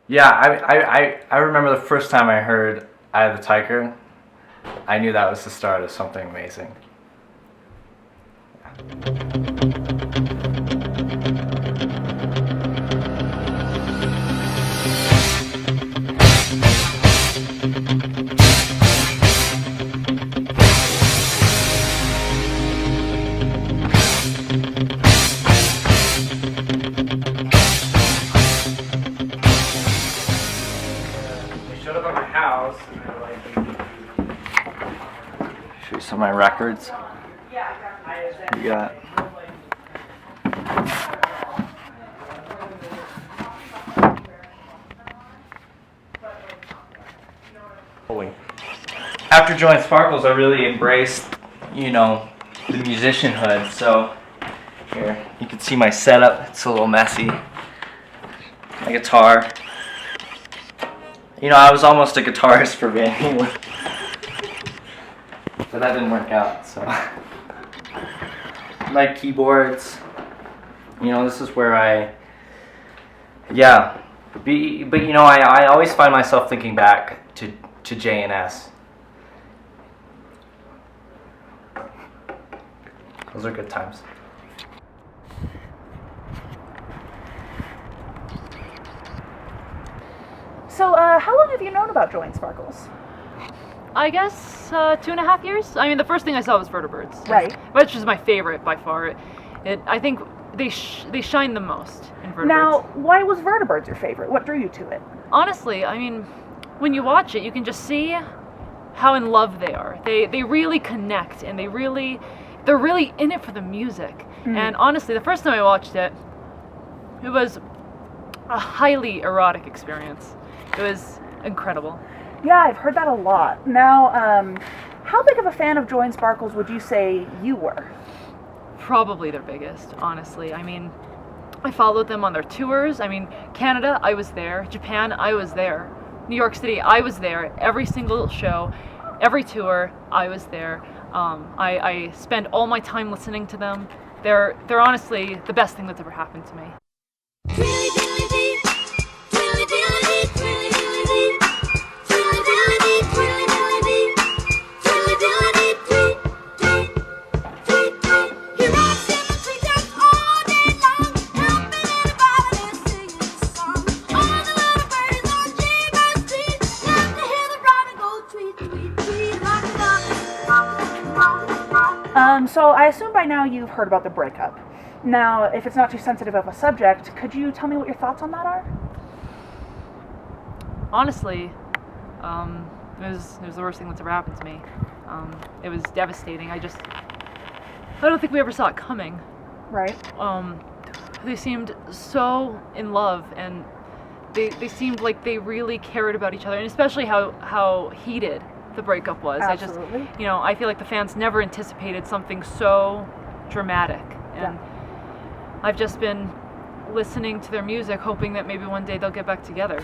Yeah, I remember the first time I heard "Eye of the Tiger." I knew that was the start of something amazing. They showed up at my house and they were like, show you some of my records. You got after joining Sparkles, I really embraced, the musicianhood. So here, you can see my setup. It's a little messy. My guitar. I was almost a guitarist for Van Halen, but that didn't work out. So my keyboards. This is where I always find myself thinking back to J&S. Those are good times. So, how long have you known about joining Sparkles? I guess 2.5 years. I mean, the first thing I saw was Vertibirds, Right. which is my favorite by far. I think they shine the most in Vertibirds. Now, why was Vertibirds your favorite? What drew you to it? Honestly, I mean, when you watch it, you can just see how in love they are. They really connect, and they're really in it for the music. And honestly, the first time I watched it, it was a highly erotic experience. It was incredible. Yeah, I've heard that a lot. Now, how big of a fan of Join Sparkles would you say you were? Probably their biggest, honestly. I mean, I followed them on their tours. I mean, Canada, I was there. Japan, I was there. New York City, I was there. Every single show, every tour, I was there. I spend all my time listening to them. They're honestly the best thing that's ever happened to me. So I assume by now you've heard about the breakup. Now, if it's not too sensitive of a subject, could you tell me what your thoughts on that are? Honestly, it was the worst thing that's ever happened to me. It was devastating. I don't think we ever saw it coming. Right. They seemed so in love, and they seemed like they really cared about each other, and especially how heated the breakup was. Absolutely. I feel like the fans never anticipated something so dramatic, and I've just been listening to their music, hoping that maybe one day they'll get back together.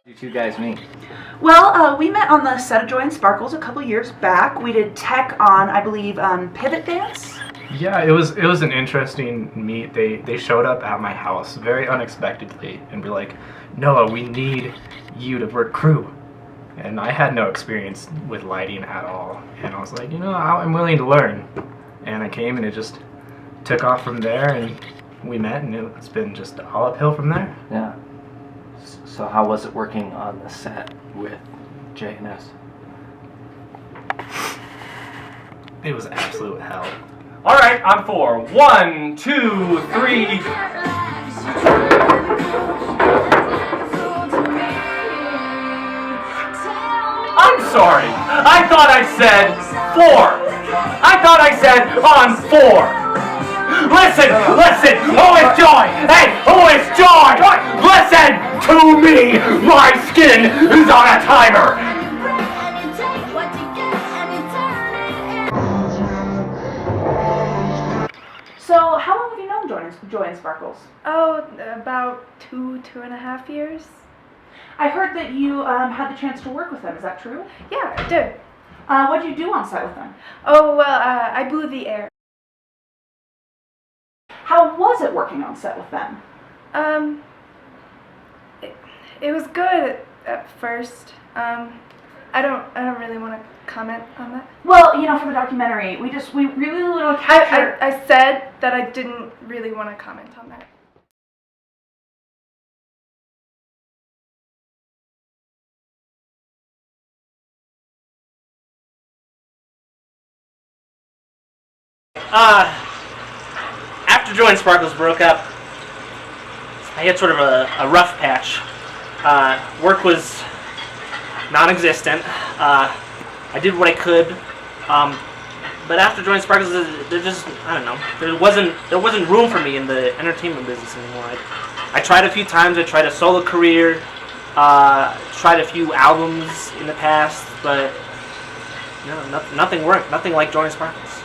Did you guys meet? Well, we met on the set of Join Sparkles a couple years back. We did tech on, I believe, Pivot Dance. Yeah, it was an interesting meet. They showed up at my house very unexpectedly and were like, "Noah, we need you to work crew." And I had no experience with lighting at all. And I was like, I'm willing to learn. And I came and it just took off from there, and we met, and it's been just all uphill from there. Yeah. So how was it working on the set with J&S? It was absolute hell. All right, I'm for 1, 2, 3. I'm sorry. I thought I said 4. I thought I said on 4. Listen! Who is Joy? Hey, who is Joy? Listen to me! My skin is on a timer! Joy and Sparkles? Oh, about 2.5 years. I heard that you had the chance to work with them. Is that true? Yeah, I did. What did you do on set with them? Oh, well, I blew the air. How was it working on set with them? It was good at first. I don't really want to comment on that. Well, you know, for the documentary, we really want to capture. I said that I didn't really want to comment on that. After Joy and Sparkles broke up, I had sort of a rough patch. Work was non-existent. I did what I could, but after Joy and Sparkles, there just, I don't know, there wasn't room for me in the entertainment business anymore. I tried a few times. I tried a solo career, tried a few albums in the past, but you know, nothing worked. Nothing like Joy and Sparkles.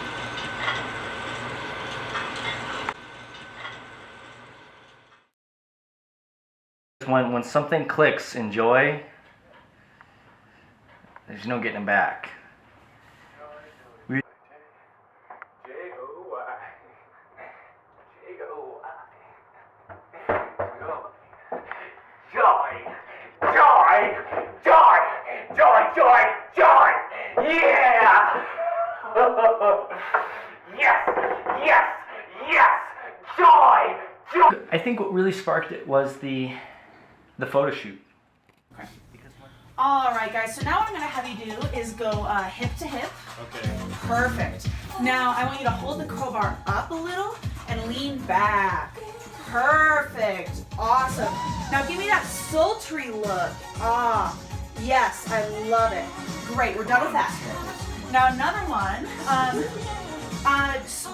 When something clicks in Joy, there's no getting back. Joy! Yeah! Yes! Joy! I think what really sparked it was the photo shoot. All right, guys. So now what I'm going to have you do is go hip to hip. Okay. Perfect. Now I want you to hold the crowbar up a little and lean back. Perfect. Awesome. Now give me that sultry look. Ah, yes, I love it. Great. We're done with that. Now another one.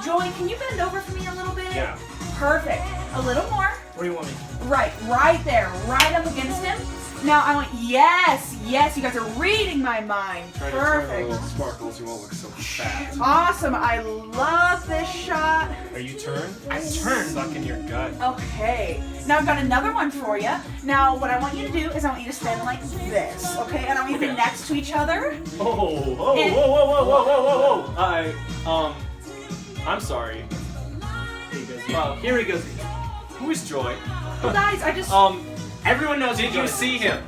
Joy, can you bend over for me a little bit? Yeah. Perfect. A little more. What do you want me? Right there, right up against him. Now I want, yes, you guys are reading my mind. Try to turn a Perfect. little Sparkles, you won't look so fat. Awesome, I love this shot. Are you turned? I'm turned. Suck in your gut. Okay, now I've got another one for you. Now what I want you to do is I want you to stand like this, okay? And I want you to be next to each other. Whoa. I'm sorry. Here he goes. Who is Joy? Well, guys, I just, Everyone knows. Did you see him?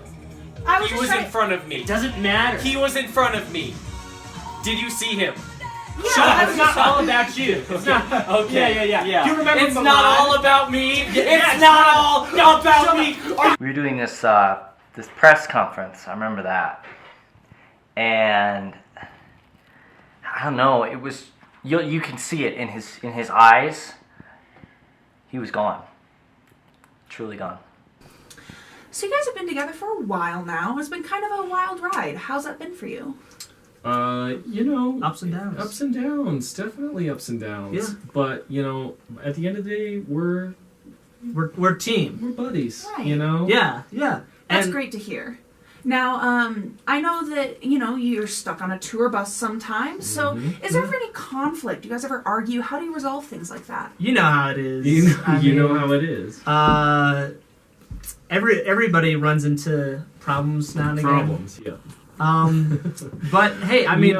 I was He just was trying in front of me. Doesn't matter. He was in front of me. Did you see him? yeah, Shut I up. was It's just- not all about you. It's not. Okay. Yeah. Do you remember It's Milan? not all about me. It's not all about me. We were doing this this press conference. I remember that, and I don't know. It was you can see it in his eyes. He was gone, truly gone. So you guys have been together for a while now. It's been kind of a wild ride. How's that been for you? You know, Ups and downs. Ups and downs, definitely ups and downs. Yeah. But you know, at the end of the day, we're team. buddies. Right. You know. Yeah. That's And great to hear. Now, I know that, you know, you're stuck on a tour bus sometimes, so is there ever any conflict? Do you guys ever argue? How do you resolve things like that? you know how it is. You know how it is. Everybody runs into problems now and again. Problems. Yeah. But hey, I mean,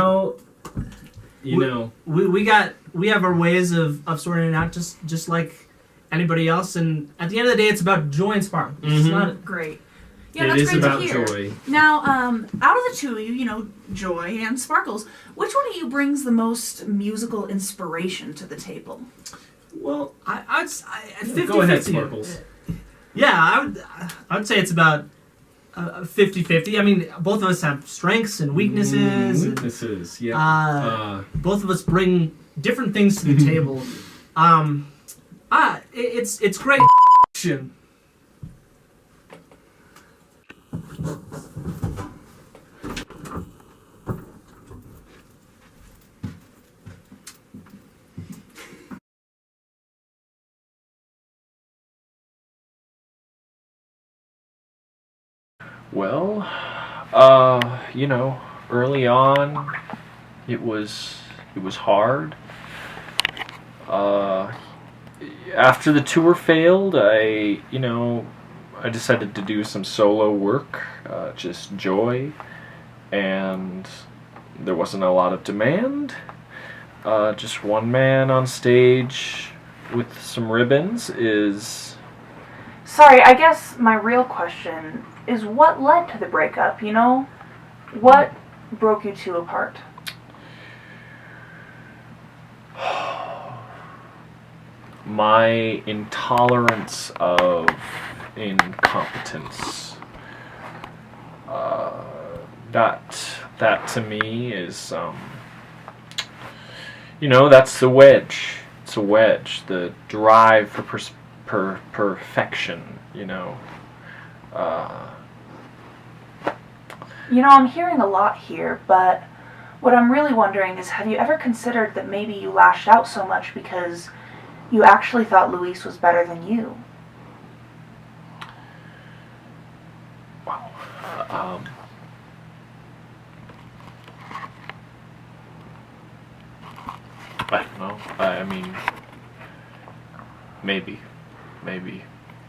You know. we have our ways of sorting it out, just like anybody else. And at the end of the day, it's about joy and spark. It's not. Great. Yeah, It that's is great about to hear. joy. Now, out of the two of you, you know, Joy and Sparkles, which one of you brings the most musical inspiration to the table? Well, I'd 50-50. Go ahead, Sparkles. Yeah, I would say it's about 50-50. I mean, both of us have strengths and weaknesses. Weaknesses. Yeah. Both of us bring different things to the table. It's great. Well, you know, early on, it was hard. after the tour failed, I decided to do some solo work, just joy, and there wasn't a lot of demand. Just one man on stage with some ribbons is... Sorry, I guess my real question is what led to the breakup, you know? What broke you two apart? My intolerance of incompetence. That to me is, that's the wedge. It's a wedge. The drive for perfection, I'm hearing a lot here, but what I'm really wondering is, have you ever considered that maybe you lashed out so much because you actually thought Luis was better than you? Wow. I don't know. I mean, maybe.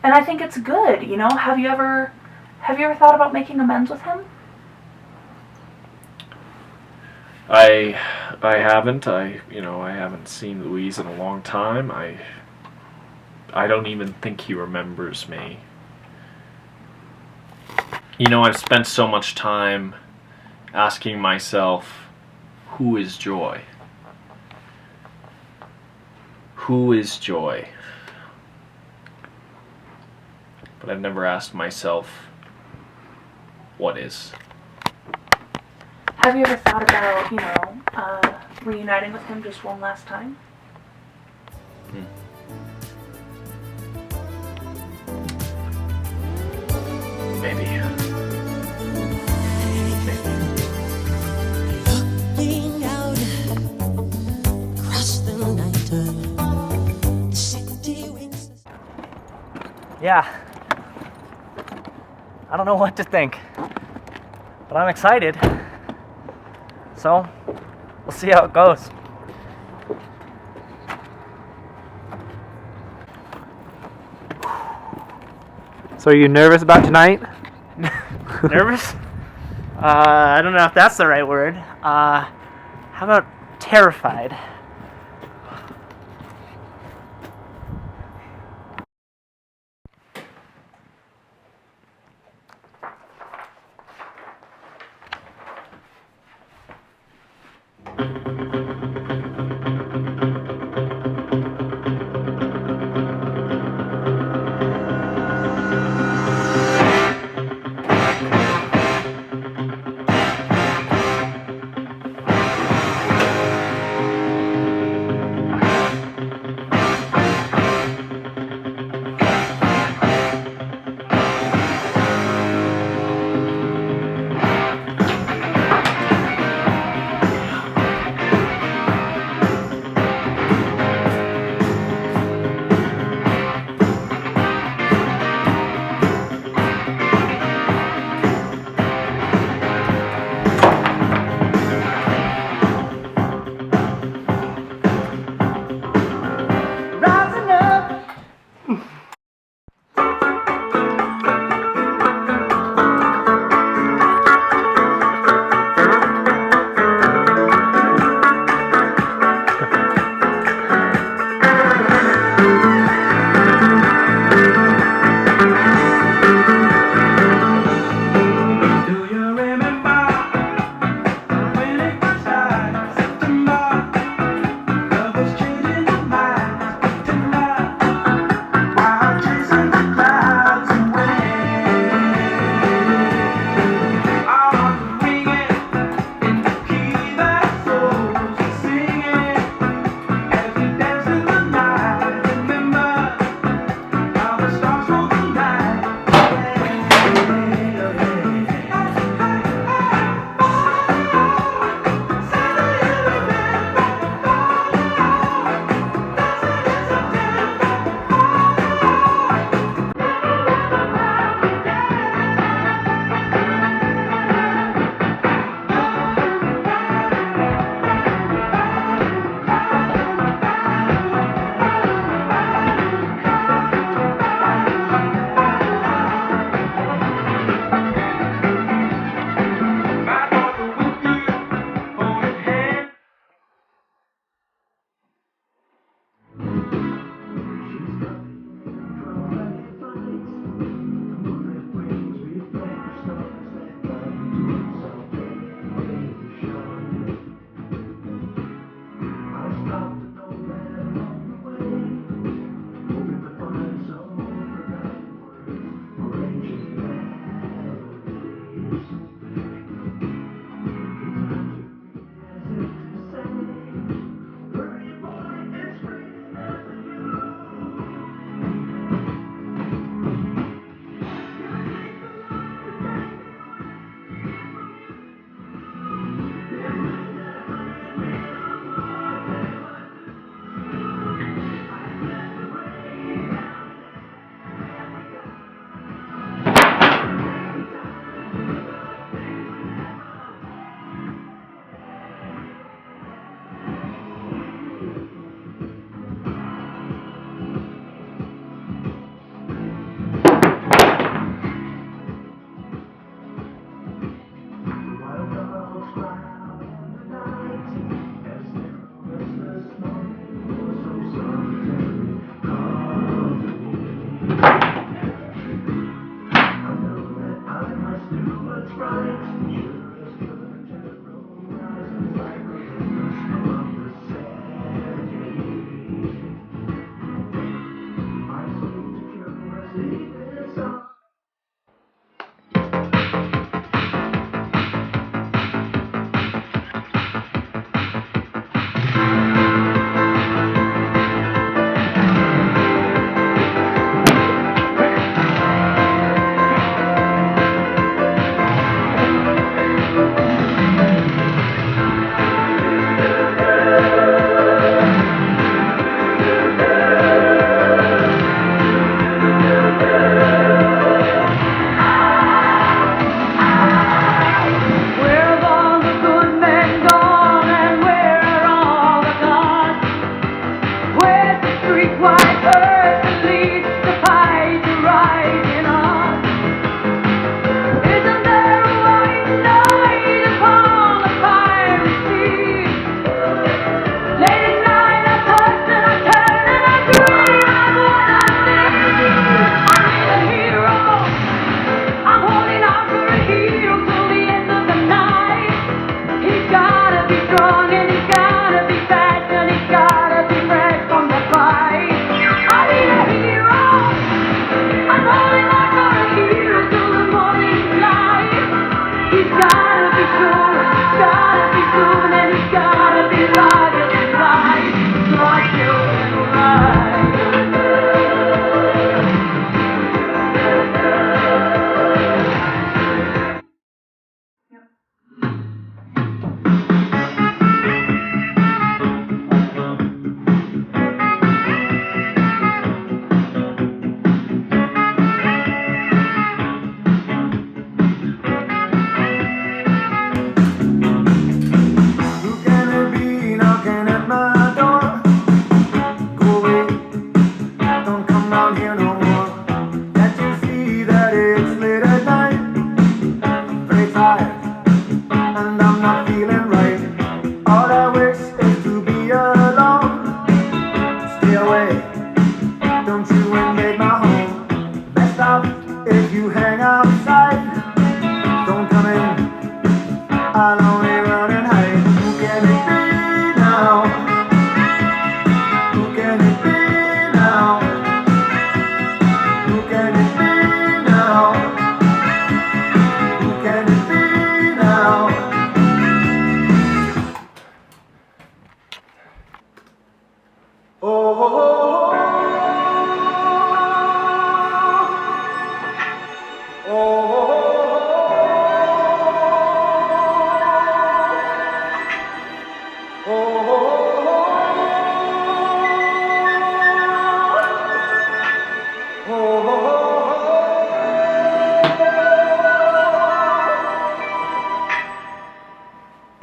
And I think it's good, Have you ever thought about making amends with him? I haven't. I haven't seen Louise in a long time. I don't even think he remembers me. I've spent so much time asking myself, who is Joy? Who is Joy? But I've never asked myself, what is? Have you ever thought about, reuniting with him just one last time? Maybe. Looking out across the night, the city winks. Yeah. I don't know what to think, but I'm excited. So, we'll see how it goes. So are you nervous about tonight? Nervous? I don't know if that's the right word. How about terrified?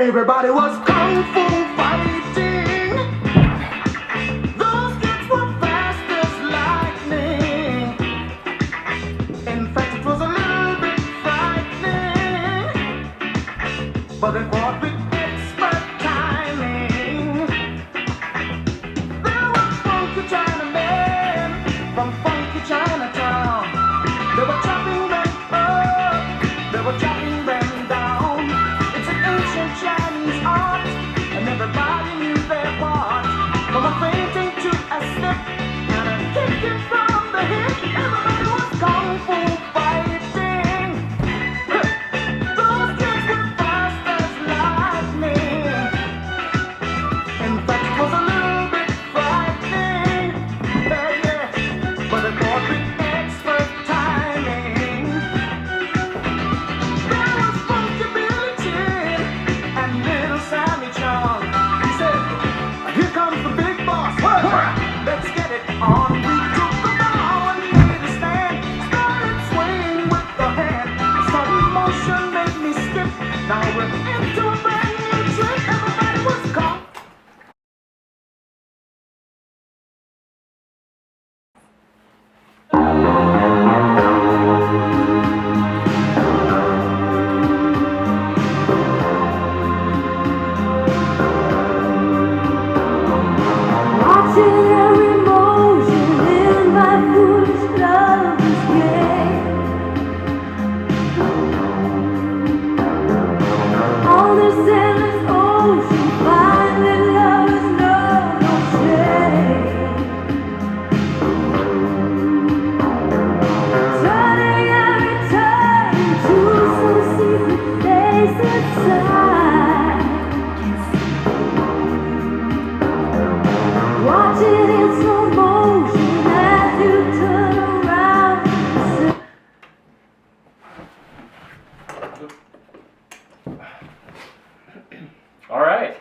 Everybody was kung fu fighting. Those kids were fast as lightning. In fact, it was a little bit frightening, but they fought with expert timing. There were funky Chinamen from funky Chinatown. They were chopping them up, they were chopping them down. It's an ancient Chinese art, and everybody knew their part. From a fainting to a step, and a kicking from the hip. Everybody was kung fu fighting. Those kids were fast as lightning. In fact, it was a little bit frightening. Yeah, but they fought with expert timing. There was Funky Billy Chin and Little Sammy Chung. He said, "Here comes the big boss. Let's get it on." We took the bow and made a stand. Started swaying with the hand. Sudden motion made me stiff. Now we're into a brand new trick. Everybody was caught. Watching every motion in my foolish lover's game. On this endless ocean, finding lovers know no shame. Turning every turn into some secret place inside. Watching in slow motion as you turn around and say, All right.